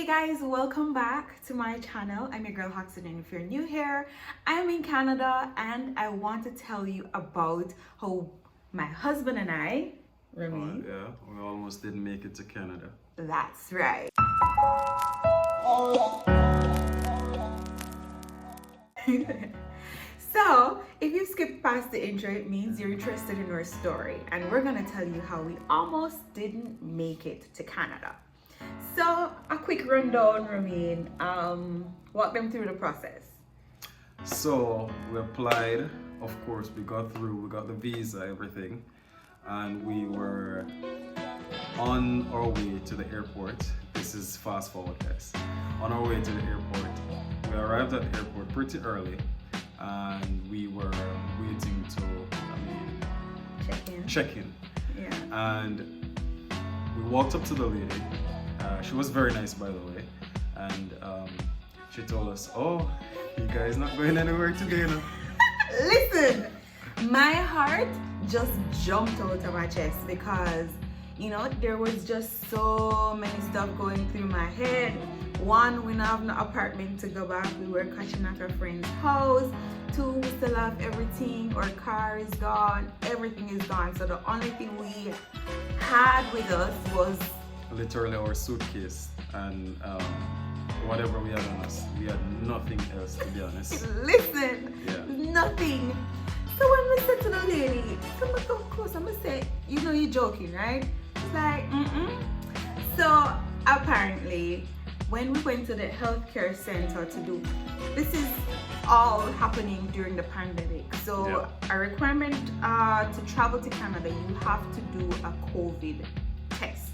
Guys, welcome back to my channel. I'm your girl Hoxton, and if you're new here, I'm in Canada and I want to tell you about how my husband and I, Remy. Yeah, we almost didn't make it to Canada. That's right. So, if you skip past the intro, it means you're interested in our story, and we're gonna tell you how we almost didn't make it to Canada. So, a quick rundown, Ramin. Walk them through the process. So we applied, of course, we got through, we got the visa, everything, and we were on our way to the airport. This is fast forward, guys. On our way to the airport, we arrived at the airport pretty early, and we were waiting to, check in. Yeah. And we walked up to the lady. She was very nice, by the way, and she told us, "Oh, you guys not going anywhere today, no?" Listen, my heart just jumped out of my chest because, there was just so many stuff going through my head. One, we don't have no apartment to go back. We were catching at our friend's house. Two, we still have everything. Our car is gone. Everything is gone. So the only thing we had with us was literally our suitcase and whatever we had on us. We had nothing else, to be honest. Listen, Yeah. nothing. So when we said to the lady, come close, I'm gonna say, you're joking, right? She's like, So apparently, when we went to the healthcare center to do, this is all happening during the pandemic. So Yeah. a requirement to travel to Canada, you have to do a COVID test.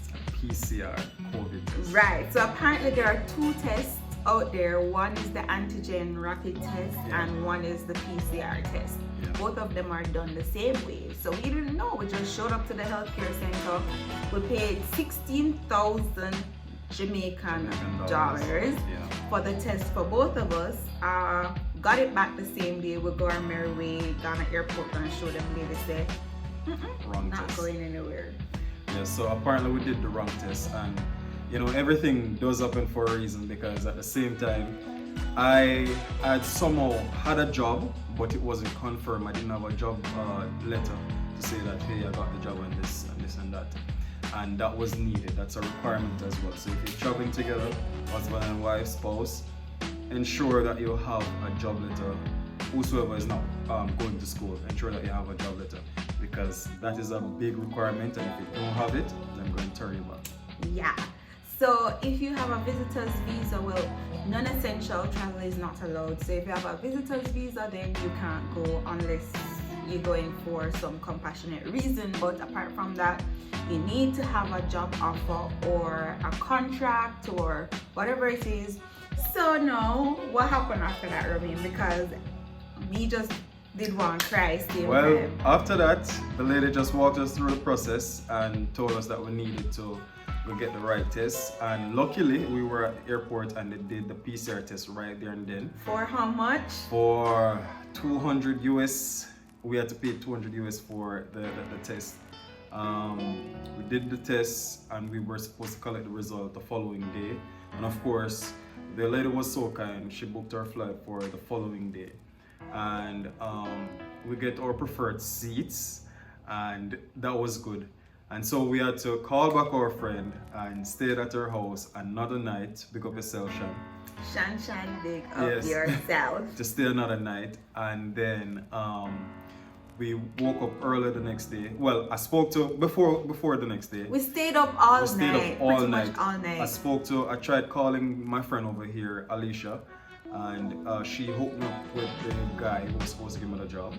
PCR COVID test. Right, so apparently there are two tests out there. One is the antigen rapid test and one is the PCR test. Yeah. Both of them are done the same way. So we didn't know. We just showed up to the healthcare center. We paid 16,000 Jamaican dollars for the test for both of us. Got it back the same day. We go our merry way, down at airport and show them. They say, Wrong not test. going anywhere. Yeah, so apparently we did the wrong test, and everything does happen for a reason, because at the same time I had somehow had a job, but it wasn't confirmed. I didn't have a job letter to say that, hey, I got the job and this and that, and that was needed. That's a requirement as well. So if you're traveling together, husband and wife, spouse, ensure that you have a job letter. Whosoever is not going to school, ensure that you have a job letter, because that is a big requirement, and if you don't have it, then I'm going to turn you back. Yeah. So if you have a visitor's visa, well, non-essential travel is not allowed. So if you have a visitor's visa, then you can't go unless you're going for some compassionate reason. But apart from that, you need to have a job offer or a contract or whatever it is. So now, what happened after that, Robin? Because we just did one cry still. Well, after that, the lady just walked us through the process and told us that we needed to go get the right test. And luckily, we were at the airport and they did the PCR test right there and then. For how much? For 200 US. We had to pay 200 US for the test. We did the test and we were supposed to collect the result the following day. And of course, the lady was so kind. She booked our flight for the following day. And we get our preferred seats, and that was good. And so we had to call back our friend and stayed at her house another night. Pick up yourself, Shan. Shan, big up yourself. To stay another night, and then we woke up early the next day. Well, I spoke to before the next day. We stayed up all We stayed night. up all Pretty night. much all night. I tried calling my friend over here, Alicia, and she hooked me up with the guy who was supposed to give me the job.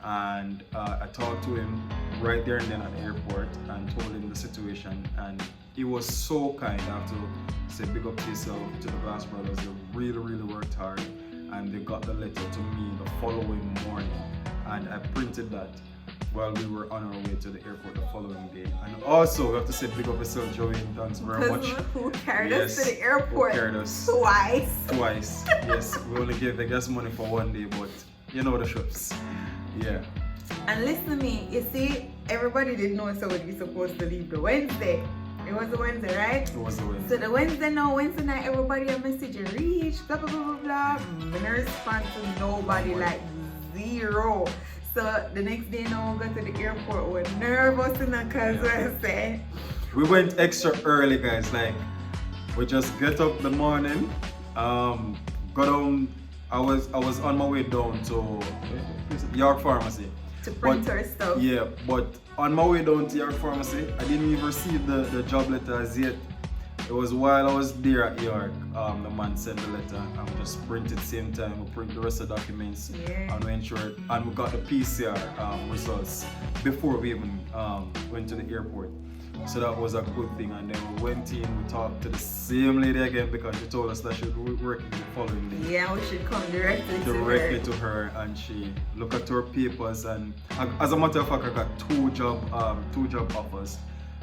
And I talked to him right there and then at the airport and told him the situation, and he was so kind. I have to say big up to yourself, to the Glass Brothers. They really worked hard, and they got the letter to me the following morning, and I printed that while we were on our way to the airport the following day. And also we have to say big up yourself, Joey, thanks very much. Who carried us to the airport who carried us twice. Yes, we only gave the gas money for one day, but you know the ships. Yeah. And listen to me, you see, everybody didn't know so we'd be supposed to leave the Wednesday. It was a Wednesday, right? It was the So Wednesday. the Wednesday night, everybody a message reach, blah blah blah blah blah. Me respond to nobody, like zero. So the next day now we go to the airport, we're nervous because we're saying We went extra early, guys. Like, we just get up the morning, go down. I was on my way down to York Pharmacy. to print our stuff. Yeah, but on my way down to York Pharmacy, I didn't even receive the job letter as yet. It was while I was there at York, the man sent the letter and we just printed same time. We print the rest of the documents Yeah. and we ensured, and we got the PCR results before we even went to the airport. So that was a good thing. And then we went in, we talked to the same lady again because she told us that she would work the following day. Yeah, we should come directly To her, and she looked at her papers, and as a matter of fact I got two job offers,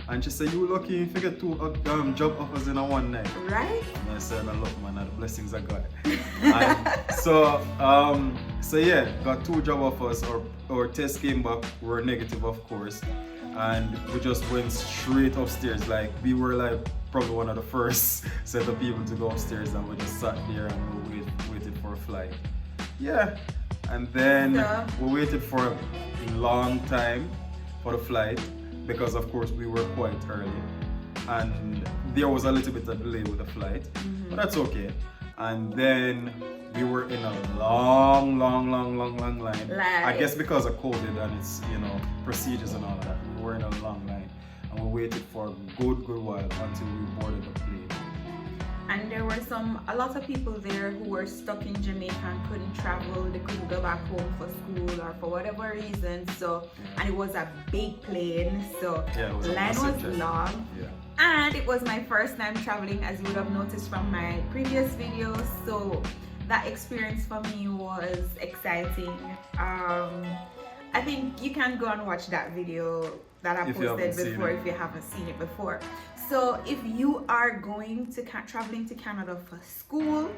and she said, you lucky if you get two job offers in a one night. Right? And I said, look man, the blessings of God. And so yeah, got two job offers. Our test came back, we were negative of course, and we just went straight upstairs. Like, we were like probably one of the first set of people to go upstairs, and we just sat there and we waited for a flight. Yeah, and then Yeah. we waited for a long time for the flight because of course we were quite early, and there was a little bit of delay with the flight, but that's okay. And then we were in a long line. I guess because of COVID and its procedures and all of that, we were in a long line, and we waited for a good while until we boarded the plane. And there were a lot of people there who were stuck in Jamaica and couldn't travel. They couldn't go back home for school or for whatever reason. So, and it was a big plane, so Yeah, it was the a line massive was jet. long. Yeah. And it was my first time traveling, as you would have noticed from my previous videos. So that experience for me was exciting. I think you can go and watch that video that I If you haven't posted seen before it. if you haven't seen it before. So if you are going to traveling to Canada for school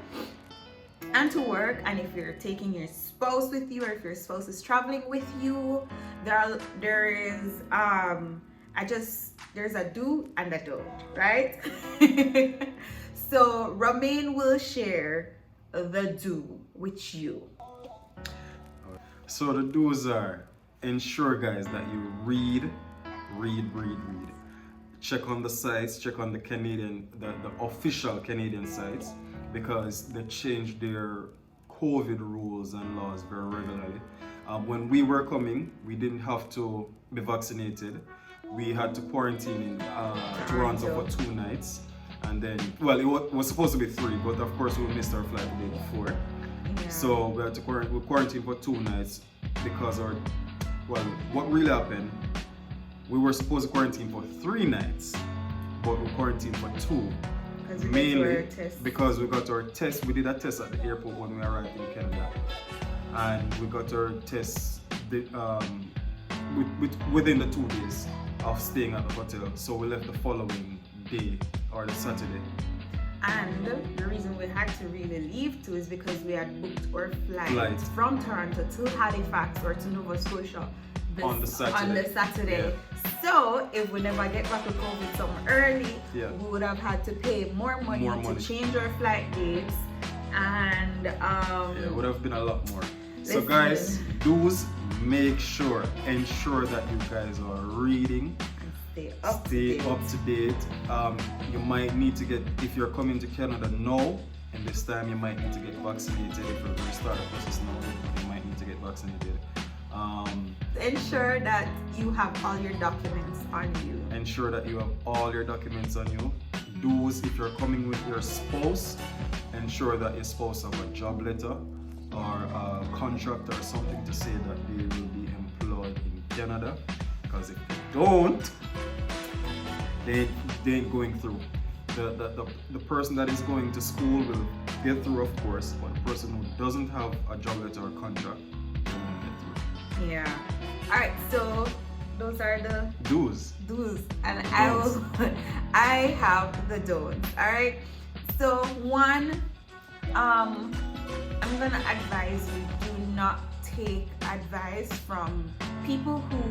and to work, and if you're taking your spouse with you, or if your spouse is traveling with you, there's a do and a don't, right? So Romain will share the do with you. So the do's are, ensure guys that you read. Check on the sites, check on the official Canadian sites, because they change their COVID rules and laws very regularly. When we were coming, we didn't have to be vaccinated. We had to quarantine in Toronto for 2 nights, and then, well, it was supposed to be 3, but of course we missed our flight the day before. Yeah. So we had to quarantine for 2 nights because what really happened, we were supposed to quarantine for 3 nights, but we quarantined for 2. Because we Mainly got our test. because we got our test. We did a test at the airport when we arrived in Canada, and we got our tests within the 2 days of staying at the hotel. So we left the following day, or the Saturday. And the reason we had to really leave too is because we had booked our flight Flight. from Toronto to Halifax or to Nova Scotia On the Saturday. So if we never get back to COVID some early, Yeah. we would have had to pay more money More to money. change our flight dates, and Yeah, it would have been a lot more. So Listen. guys, ensure that you guys are reading. stay up Stay to date. up to date. You might need to get, if you're coming to Canada now, and this time you might need to get vaccinated. If you're going to start the process now, you might need to get vaccinated. Ensure that you have all your documents on you. Ensure that you have all your documents on you. Do's, if you're coming with your spouse, ensure that your spouse have a job letter or a contract or something to say that they will be employed in Canada. Because if they don't, they ain't going through. The person that is going to school will get through, of course, but the person who doesn't have a job letter or contract, they won't get through. Yeah. All right. So those are the Do's. do's, and Don'ts. I have the don'ts. All right. So one, I'm gonna advise you, do not take advice from people who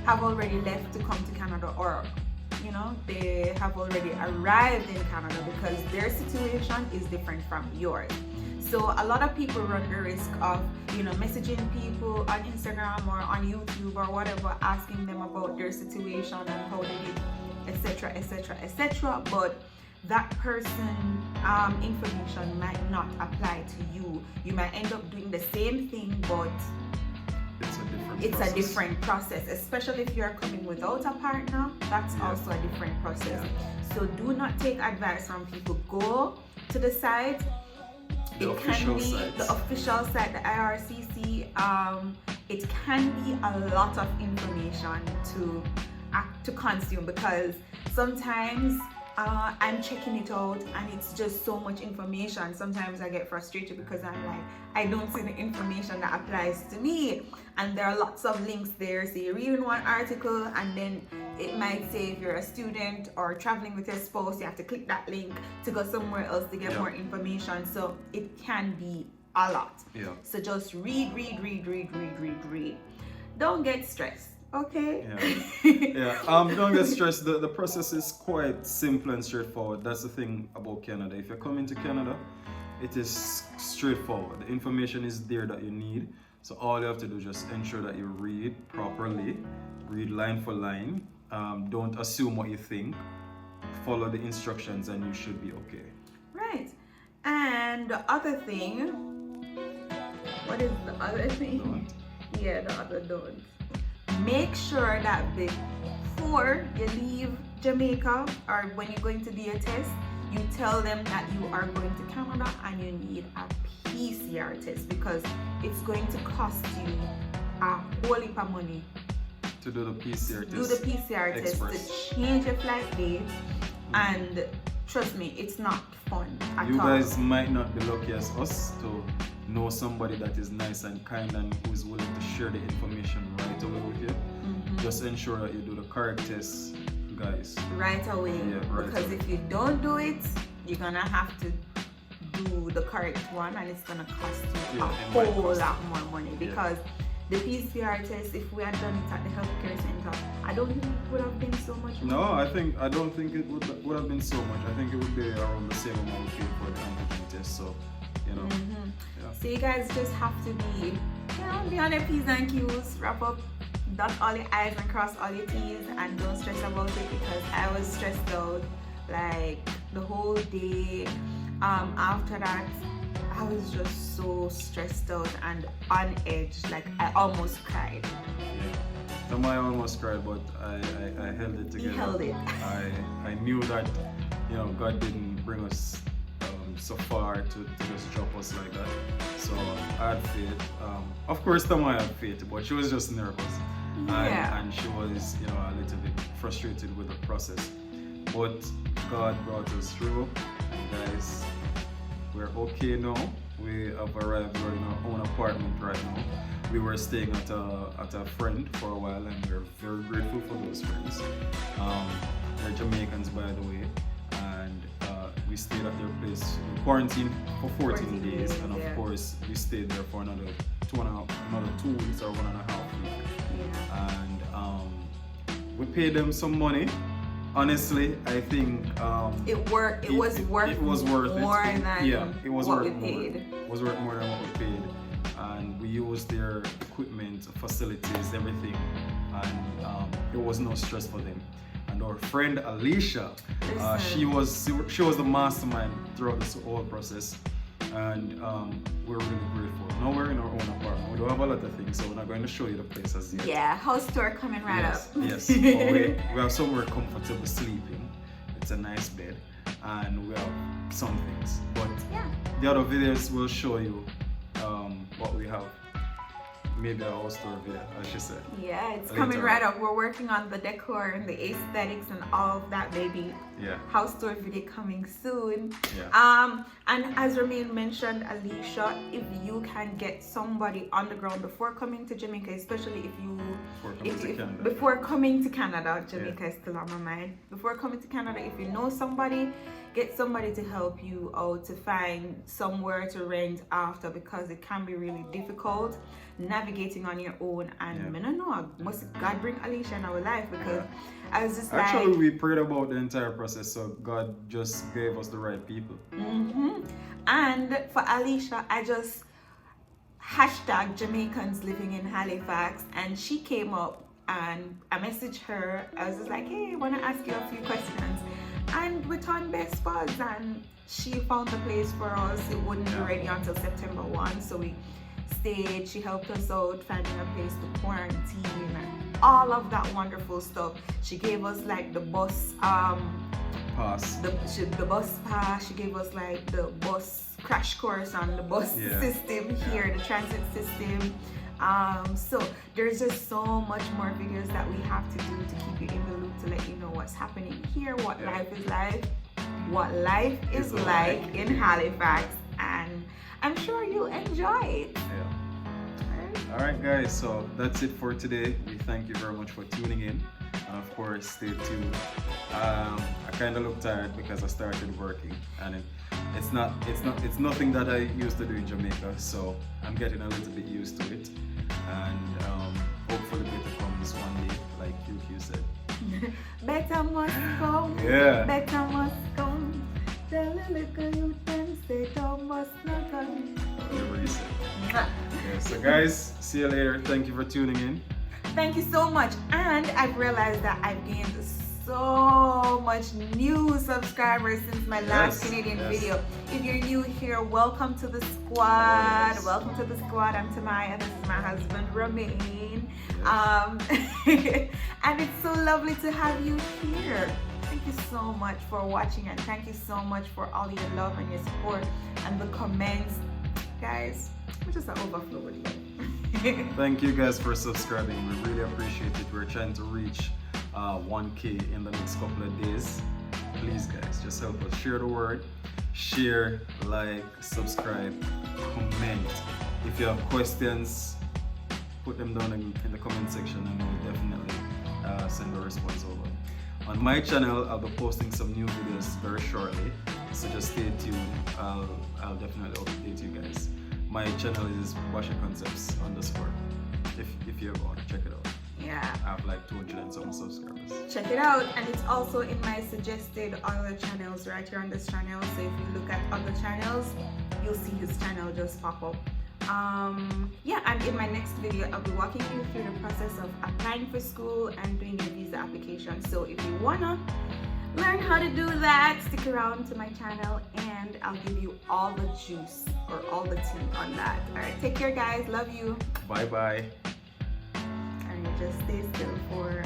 have already left to come to Canada, or you know, they have already arrived in Canada, because their situation is different from yours. So a lot of people run the risk of, you know, messaging people on Instagram or on YouTube or whatever, asking them about their situation and how they did, etc., etc., etc. But that person information might not apply to you. You might end up doing the same thing, but it's a different process, especially if you're coming without a partner. That's also a different process. So do not take advice from people. Go to the site. It can be the official site, the IRCC. It can be a lot of information to consume, because sometimes I'm checking it out and it's just so much information. Sometimes I get frustrated because I'm like, I don't see the information that applies to me, and there are lots of links there. So you're reading one article and then it might say if you're a student or traveling with your spouse, you have to click that link to go somewhere else to get more information. So it can be a lot. So just read. Don't get stressed. Okay. Don't get stressed. The process is quite simple and straightforward. That's the thing about Canada. If you're coming to Canada, it is straightforward. The information is there that you need. So all you have to do is just ensure that you read properly, read line for line. Don't assume what you think. Follow the instructions and you should be okay. Right. And the other thing, what is the other thing? Don't. Yeah, the other don't. Make sure that before you leave Jamaica, or when you're going to do your test, you tell them that you are going to Canada and you need a PCR test, because it's going to cost you a whole heap of money to do the PCR test. Do the PCR test to change your flight date, and trust me, it's not fun at all. You guys might not be lucky as us to know somebody that is nice and kind and who is willing to share the information right away with you. Just ensure that you do the correct test, guys. Right away. Because if you don't do it, you're gonna have to do the correct one, and it's gonna cost you a whole lot more money. Because the PCR test, if we had done it at the healthcare center, I don't think it would have been so much money. No, I don't think it would have been so much. I think it would be around the same amount we paid for the antigen test. So, you know. So you guys just have to be on your P's and Q's, wrap up, dot all your I's and cross all your T's, and don't stress about it, because I was stressed out like the whole day. After that, I was just so stressed out and on edge, like I almost cried. I almost cried, but I held it together. You held it. I knew that, you know, God didn't bring us so far to just drop us like that. So I had faith. Of course, Tamaya had faith, but she was just nervous. And she was, you know, a little bit frustrated with the process. But God brought us through, and guys, we're okay now. We have arrived. We're in our own apartment right now. We were staying at a friend for a while, and we're very grateful for those friends. They're Jamaicans, by the way, and we stayed at their place. We quarantined for 14 days, and of course, we stayed there for another 2 weeks or 1.5 weeks. And we paid them some money. Honestly, I think it was worth it. It was worth what we paid. It was worth more than what we paid, and we used their equipment, facilities, everything, and it was no stress for them. And our friend Alicia, she was the mastermind throughout this whole process, and we're really grateful. Now we're in our own apartment. We do have a lot of things, so we're not going to show you the places yet. Yeah, house tour coming right up. Yes. We have somewhere comfortable sleeping. It's a nice bed, and we have some things. But the other videos will show you what we have. Maybe a house tour video, as she said. Yeah, it's coming right up. We're working on the decor and the aesthetics and all of that, baby. Yeah. House tour video coming soon. Yeah. And as Romain mentioned, Alicia, if you can get somebody on the ground before coming to Jamaica, especially before coming to Canada, Jamaica is still on my mind. Before coming to Canada, if you know somebody, get somebody to help you out to find somewhere to rent after, because it can be really difficult navigating on your own. And I don't know, must God bring Alicia in our life, because I was just actually like, we prayed about the entire process, so God just gave us the right people. And for Alicia, I just hashtag Jamaicans living in Halifax, and she came up and I messaged her. I was just like, hey, I want to ask you a few questions, and we turned best buds, and she found the place for us. It wouldn't be ready until September 1, so we stayed. She helped us out finding a place to quarantine and all of that wonderful stuff. She gave us like the bus Pass. the bus pass. She gave us like the bus crash course on the bus system here, the transit system. So there's just so much more videos that we have to do to keep you in the loop, to let you know what's happening here, what life is like in Halifax, and I'm sure you'll enjoy it. Alright guys, so that's it for today. We thank you very much for tuning in, and of course stay tuned. I kind of look tired because I started working, and it's nothing that I used to do in Jamaica, so I'm getting a little bit used to it, and hopefully better comes one day, like you said. Better must come. Better must come. Tell the little youth them say don't must not come. Whatever you said. So guys, see you later. Thank you for tuning in. Thank you so much. And I've realized that I've gained so much new subscribers since my last Canadian video. If you're new here, welcome to the squad. Welcome to the squad. I'm Tamaya. This is my husband, Romain. And it's so lovely to have you here. Thank you so much for watching, and thank you so much for all your love and your support and the comments. Guys, we're just an overflow with you. Thank you guys for subscribing. We really appreciate it. We're trying to reach 1K in the next couple of days. Please guys, just help us share the word. Share, like, subscribe, comment. If you have questions, put them down in the comment section, and we'll definitely send a response over. On my channel, I'll be posting some new videos very shortly, so just stay tuned. I'll definitely update you guys. My channel is Basha Concepts _ if you ever want to check it out. Yeah, I have like 200 and some subscribers. Check it out, and it's also in my suggested other channels right here on this channel. So if you look at other channels, you'll see his channel just pop up. Yeah, and in my next video, I'll be walking you through the process of applying for school and doing your visa application. So if you wanna learn how to do that, stick around to my channel, and I'll give you all the juice or all the tea on that. All right, take care, guys. Love you. Bye bye. And just stay still for